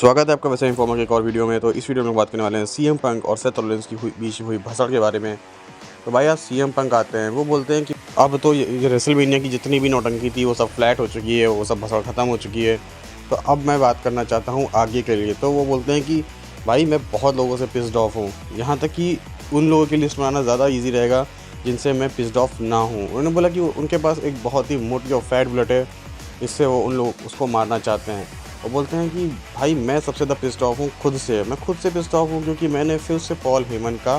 स्वागत है आपका वैसे इन्फॉर्मर के एक और वीडियो में। तो इस वीडियो में बात करने वाले हैं सीएम पंक और सेथ रॉलिंस की बीच हुई भसड़ के बारे में। तो भाई आज सीएम पंक आते हैं, वो बोलते हैं कि अब तो ये रेसलमेनिया की जितनी भी नौटंकी थी वो सब फ्लैट हो चुकी है, वो सब भसड़ ख़त्म हो चुकी है। तो अब मैं बात करना चाहता हूँ आगे के लिए। तो वो बोलते हैं कि भाई मैं बहुत लोगों से पिस्ड ऑफ हूँ, यहाँ तक कि उन लोगों की लिस्ट बनाना ज़्यादा ईजी रहेगा जिनसे मैं पिस्ड ऑफ ना हूँ। उन्होंने बोला कि उनके पास एक बहुत ही मोटी और फैट बुलेट है, इससे वो उन लोग उसको मारना चाहते हैं। और बोलते हैं कि भाई मैं सबसे ज़्यादा पिस्ड ऑफ हूँ खुद से, मैं खुद से पिस्ड ऑफ हूँ क्योंकि मैंने फिर से पॉल हेमन का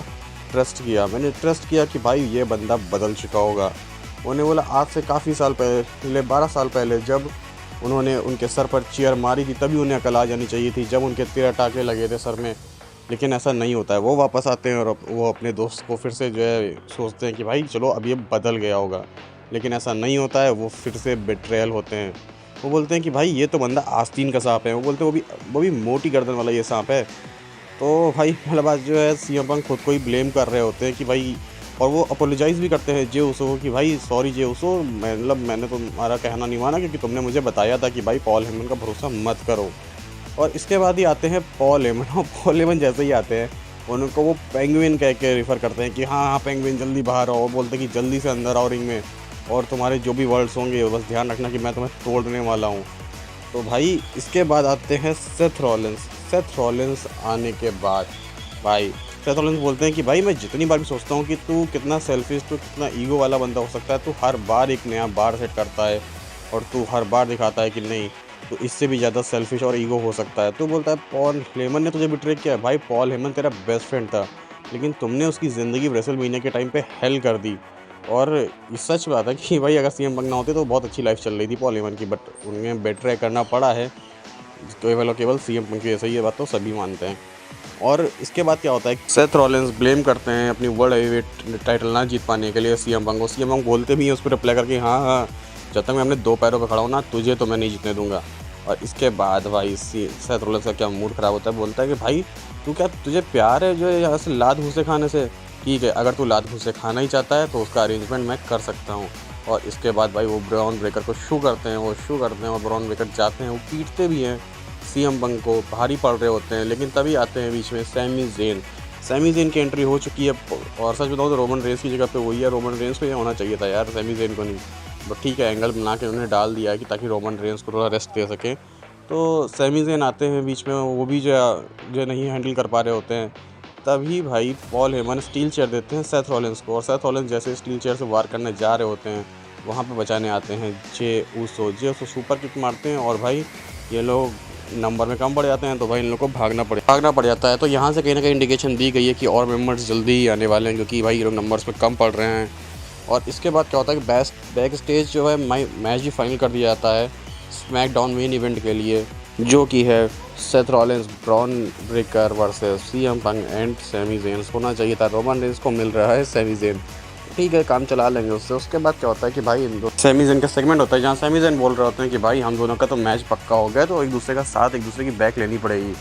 मैंने ट्रस्ट किया कि भाई ये बंदा बदल चुका होगा। उन्होंने बोला आज से काफ़ी साल पहले 12 साल पहले जब उन्होंने उनके सर पर चेयर मारी थी तभी उन्हें अकल आ जानी चाहिए थी, जब उनके 13 टाँके लगे थे सर में। लेकिन ऐसा नहीं होता है, वो वापस आते हैं और वो अपने दोस्त को फिर से जो है सोचते हैं कि भाई चलो अब ये बदल गया होगा, लेकिन ऐसा नहीं होता है, वो फिर से बेट्रेयल होते हैं। वो बोलते हैं कि भाई ये तो बंदा आस्तीन का सांप है, वो बोलते हैं वो भी मोटी गर्दन वाला ये सांप है। तो भाई मतलब आज जो है सीएम पंक खुद को ही ब्लेम कर रहे होते हैं कि भाई, और वो अपोलोजाइज़ भी करते हैं जे उसो को कि भाई सॉरी जे उसो, मैंने तो तुम्हारा कहना नहीं माना क्योंकि तुमने मुझे बताया था कि भाई पॉल हेमन का भरोसा मत करो। और इसके बाद ही आते हैं पॉल हेमन, और पॉल हेमन जैसे ही आते हैं उनको वो पेंगुइन कह के रेफ़र करते हैं कि हाँ हाँ पेंगुइन जल्दी बाहर आओ। बोलते हैं कि जल्दी से अंदर आओ रिंग में, और तुम्हारे जो भी वर्ड्स होंगे बस ध्यान रखना कि मैं तुम्हें तोड़ने वाला हूँ। तो भाई इसके बाद आते हैं सेथ रॉलिंस आने के बाद भाई सेथ रॉलिंस बोलते हैं कि भाई मैं जितनी बार भी सोचता हूँ कि तू कितना सेल्फिश, तू कितना ईगो वाला बंदा हो सकता है, तू हर बार एक नया बार सेट करता है और तू हर बार दिखाता है कि नहीं तो इससे भी ज़्यादा सेल्फिश और ईगो हो सकता है। तो बोलता है पॉल हेमन ने तुझे बिट्रे किया। भाई पॉल हेमन तेरा बेस्ट फ्रेंड था, लेकिन तुमने उसकी ज़िंदगी रेसलमेनिया के टाइम पे हेल कर दी। और ये सच बात है कि भाई अगर सीएम पंक ना होते तो बहुत अच्छी लाइफ चल रही थी पॉल हेमन की, बट उन्हें बेट्रे करना पड़ा है केवल और केवल सीएम पंक की वजह से। ये बात तो सभी मानते हैं। और इसके बाद क्या होता है, सेथ रॉलिंस ब्लेम करते हैं अपनी वर्ल्ड हेवीवेट टाइटल ना जीत पाने के लिए सीएम पंक को। सीएम पंक बोलते भी हैं उस पर रिप्लाई करके हाँ हाँ जब तक मैं अपने 2 पैरों पर खड़ा हूँ ना तुझे तो मैं नहीं जीतने दूंगा। और इसके बाद भाई सेथ रॉलिंस का क्या मूड ख़राब होता है, बोलता है कि भाई तुझे प्यार है जो यहाँ से लात घूसे खाने से? ठीक है, अगर तू लात घूसे खाना ही चाहता है तो उसका अरेंजमेंट मैं कर सकता हूँ। और इसके बाद भाई वो ब्रॉन ब्रेकर को शू करते हैं और ब्रॉन ब्रेकर जाते हैं, वो पीटते भी हैं सीएम पंक को, भारी पड़ रहे होते हैं। लेकिन तभी आते हैं बीच में सैमी ज़ेन की एंट्री हो चुकी है। और सच बताऊँ तो रोमन रेंस की जगह पे वही है, रोमन रेंस को ये होना चाहिए था यार, सैमी ज़ेन को नहीं। बट ठीक है, एंगल बना के उन्हें डाल दिया है कि ताकि रोमन रेंस को थोड़ा रेस्ट दे सके। तो सैमी ज़ेन आते हैं बीच में, वो भी जो नहीं हैंडल कर पा रहे होते हैं। तभी भाई पॉल हेमन स्टील चेयर देते हैं सेथ रॉलिंस को, और सेथ रॉलिंस जैसे स्टील चेयर से वार करने जा रहे होते हैं वहाँ पे बचाने आते हैं जे उसो सुपर किक मारते हैं, और भाई ये लोग नंबर में कम पड़ जाते हैं। तो भाई इन लोग को भागना पड़ जाता है। तो यहाँ से कहीं ना कहीं इंडिकेशन दी गई है कि और मेंबर्स जल्दी ही आने वाले हैं क्योंकि भाई ये लोग नंबर्स में कम पड़ रहे हैं। और इसके बाद क्या होता है कि बैक स्टेज जो है मैच भी फाइनल कर दिया जाता है स्मैकडाउन मेन इवेंट के लिए, जो कि है Seth Rollins Bron Breakker versus CM Punk and Sami Zayn. होना चाहिए था रोमन रेंस को मिल रहा है सैमी ज़ेन, ठीक है काम चला लेंगे उससे। उसके बाद क्या होता है कि भाई इन दो सैमी ज़ेन का सेगमेंट होता है जहाँ सैमी ज़ेन बोल रहे होते हैं कि भाई हम दोनों का तो मैच पक्का हो गया, तो एक दूसरे का साथ, एक दूसरे की बैक लेनी पड़ेगी।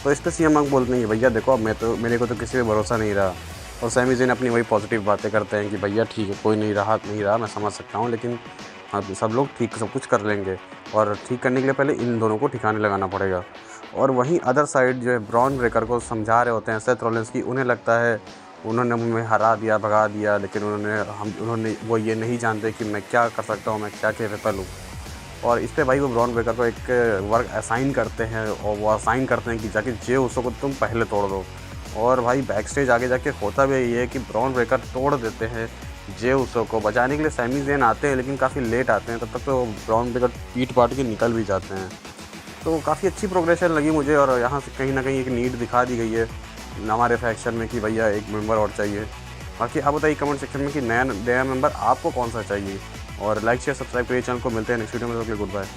तो इस पर सीएम पंक बोलते हैं कि भैया देखो अब मेरे को तो किसी पे भरोसा नहीं रहा। और सैमी ज़ेन अपनी वही पॉजिटिव बातें करते हैं कि भैया ठीक है कोई नहीं रहा मैं समझ सकता हूँ, लेकिन अब सब लोग ठीक सब कुछ कर लेंगे, और ठीक करने के लिए पहले इन दोनों को ठिकाने लगाना पड़ेगा। और वहीं अदर साइड जो है ब्रॉन ब्रेकर को समझा रहे होते हैं सेथ रॉलिंस की, उन्हें लगता है उन्होंने मुझे हरा दिया, भगा दिया, लेकिन उन्होंने वो ये नहीं जानते कि मैं क्या कर सकता हूँ, मैं क्या कैपेबल हूँ। और इस पे भाई वो ब्रॉन ब्रेकर को एक वर्क असाइन करते हैं, और वो असाइन करते हैं कि जाके जे उसो को तुम पहले तोड़ दो। और भाई बैक स्टेज आगे जाके होता भी ये है कि ब्रॉन ब्रेकर तोड़ देते हैं जे उसो को। बचाने के लिए सैमी ज़ेन आते हैं लेकिन काफ़ी लेट आते हैं, तब तक तो ब्रॉन ब्रेकर पीट पाट के निकल भी जाते हैं। तो काफ़ी अच्छी प्रोग्रेशन लगी मुझे, और यहाँ से कहीं ना कहीं एक नीड दिखा दी गई है हमारे फैक्शन में कि भैया एक मेंबर और चाहिए। बाकी आप बताइए कमेंट सेक्शन में कि नया मेंबर आपको कौन सा चाहिए, और लाइक शेयर सब्सक्राइब करिए चैनल को। मिलते हैं नेक्स्ट वीडियो में, गुड बाय।